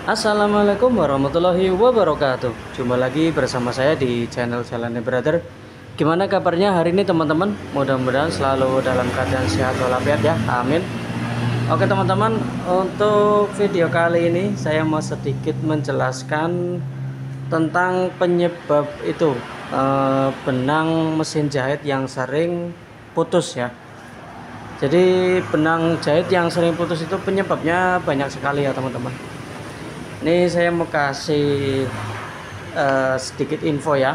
Assalamualaikum warahmatullahi wabarakatuh. Jumpa lagi bersama saya di channel Jalannya Brother. Gimana kabarnya hari ini teman-teman? Mudah-mudahan selalu dalam keadaan sehat walafiat ya. Amin. Oke teman-teman, untuk video kali ini saya mau sedikit menjelaskan tentang penyebab itu benang mesin jahit yang sering putus ya. Jadi benang jahit yang sering putus itu penyebabnya banyak sekali ya teman-teman. Ini saya mau kasih sedikit info ya.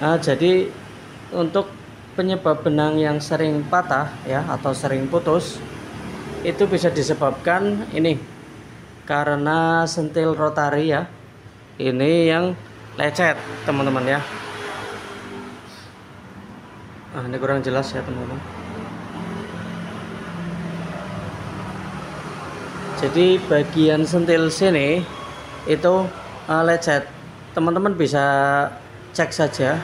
Nah, jadi untuk penyebab benang yang sering patah ya atau sering putus itu bisa disebabkan ini karena sentil rotari ya. Ini yang lecet teman-teman ya. Nah, ini kurang jelas ya teman-teman. Jadi bagian sentil sini itu lecet. Teman-teman bisa cek saja.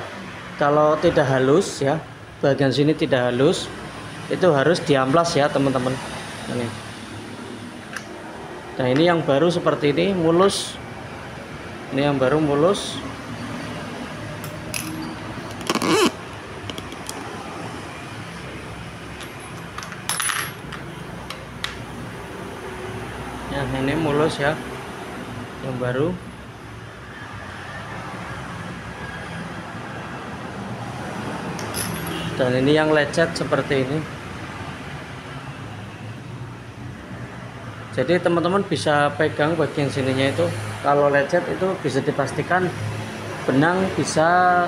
Kalau tidak halus ya, bagian sini tidak halus, itu harus diamplas ya teman-teman. Ini. Nah ini yang baru seperti ini, mulus. Ini yang baru mulus. Ya, ini mulus ya, yang baru. Dan ini yang lecet seperti ini. Jadi teman-teman bisa pegang bagian sininya itu. Kalau lecet itu bisa dipastikan benang bisa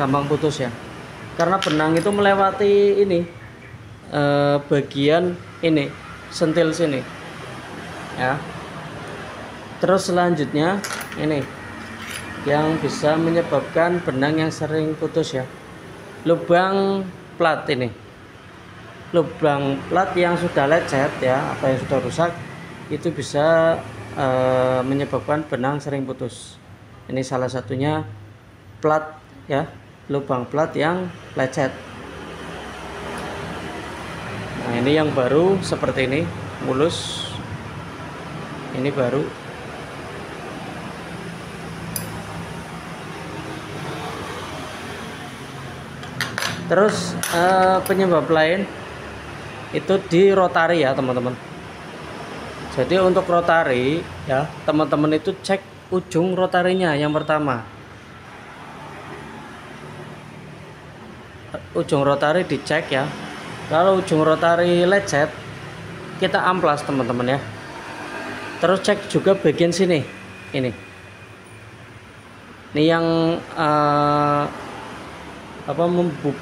gampang putus ya. Karena benang itu melewati ini bagian ini sentil sini. Ya. Terus selanjutnya ini yang bisa menyebabkan benang yang sering putus ya, lubang plat ini, lubang plat yang sudah lecet ya atau yang sudah rusak itu bisa menyebabkan benang sering putus. Ini salah satunya plat ya, lubang plat yang lecet. Nah ini yang baru seperti ini, mulus. Ini baru. Terus penyebab lain itu di rotari ya teman-teman. Jadi untuk rotari ya teman-teman itu cek ujung rotarinya yang pertama. Ujung rotari dicek ya. Kalau ujung rotari lecet kita amplas teman-teman ya. Terus cek juga bagian sini, ini yang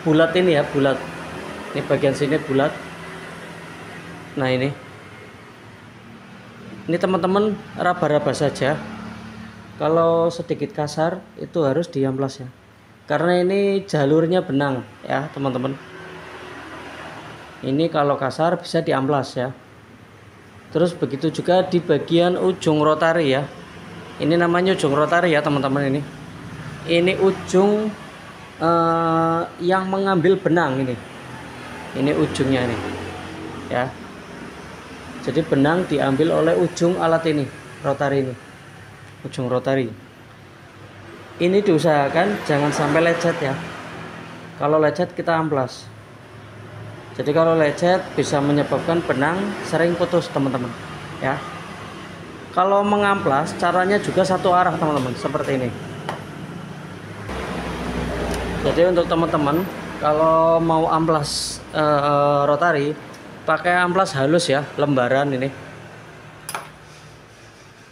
bulat ini ya, bulat. Ini bagian sini bulat. Nah ini teman-teman raba-raba saja. Kalau sedikit kasar itu harus diamplas ya, karena ini jalurnya benang ya teman-teman. Ini kalau kasar bisa diamplas ya. Terus begitu juga di bagian ujung rotari ya. Ini namanya ujung rotari ya teman-teman ini. Ini ujung yang mengambil benang ini. Ini ujungnya ini. Ya. Jadi benang diambil oleh ujung alat ini, rotari ini. Ujung rotari. Ini diusahakan jangan sampai lecet ya. Kalau lecet kita amplas. Jadi kalau lecet bisa menyebabkan benang sering putus teman-teman ya. Kalau mengamplas caranya juga satu arah teman-teman, seperti ini. Jadi untuk teman-teman kalau mau amplas rotari pakai amplas halus ya, lembaran ini.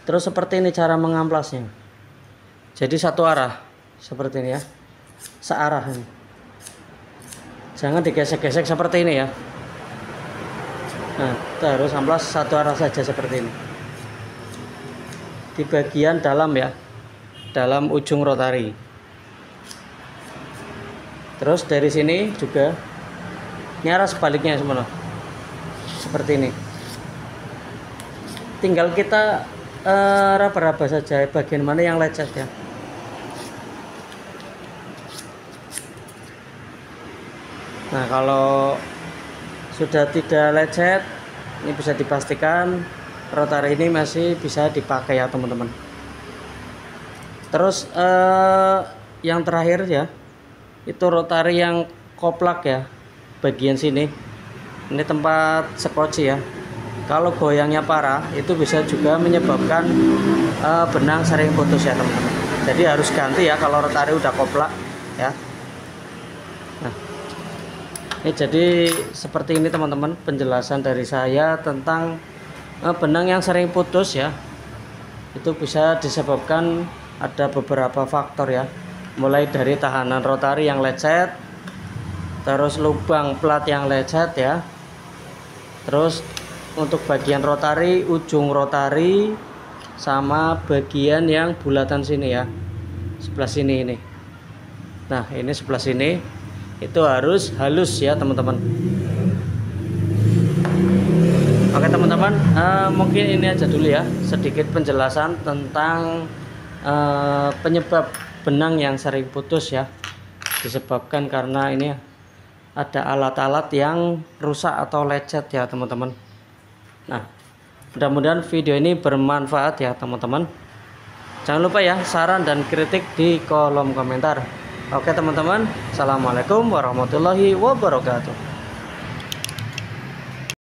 Terus seperti ini cara mengamplasnya. Jadi satu arah seperti ini ya, searah ini. Jangan digesek-gesek seperti ini ya. Nah, kita harus amplas satu arah saja seperti ini. Di bagian dalam ya, dalam ujung rotari. Terus dari sini juga ini arah sebaliknya semua. Seperti ini. Tinggal kita raba-raba saja bagian mana yang lecet ya. Nah kalau sudah tidak lecet, ini bisa dipastikan rotary ini masih bisa dipakai ya teman-teman. Terus yang terakhir ya, itu rotary yang koplak ya, bagian sini. Ini tempat skoci ya. Kalau goyangnya parah itu bisa juga menyebabkan benang sering putus ya teman-teman. Jadi harus ganti ya kalau rotary udah koplak ya. Nah, ini jadi seperti ini teman-teman penjelasan dari saya tentang benang yang sering putus ya. Itu bisa disebabkan ada beberapa faktor ya, mulai dari tahanan rotary yang lecet, terus lubang plat yang lecet ya, terus untuk bagian rotary, ujung rotary, sama bagian yang bulatan sini ya, sebelah sini ini. Nah ini sebelah sini itu harus halus ya teman-teman. Oke teman-teman, mungkin ini aja dulu ya, sedikit penjelasan tentang penyebab benang yang sering putus ya, disebabkan karena ini ada alat-alat yang rusak atau lecet ya teman-teman. Nah mudah-mudahan video ini bermanfaat ya teman-teman. Jangan lupa ya saran dan kritik di kolom komentar. Oke teman-teman, assalamualaikum warahmatullahi wabarakatuh.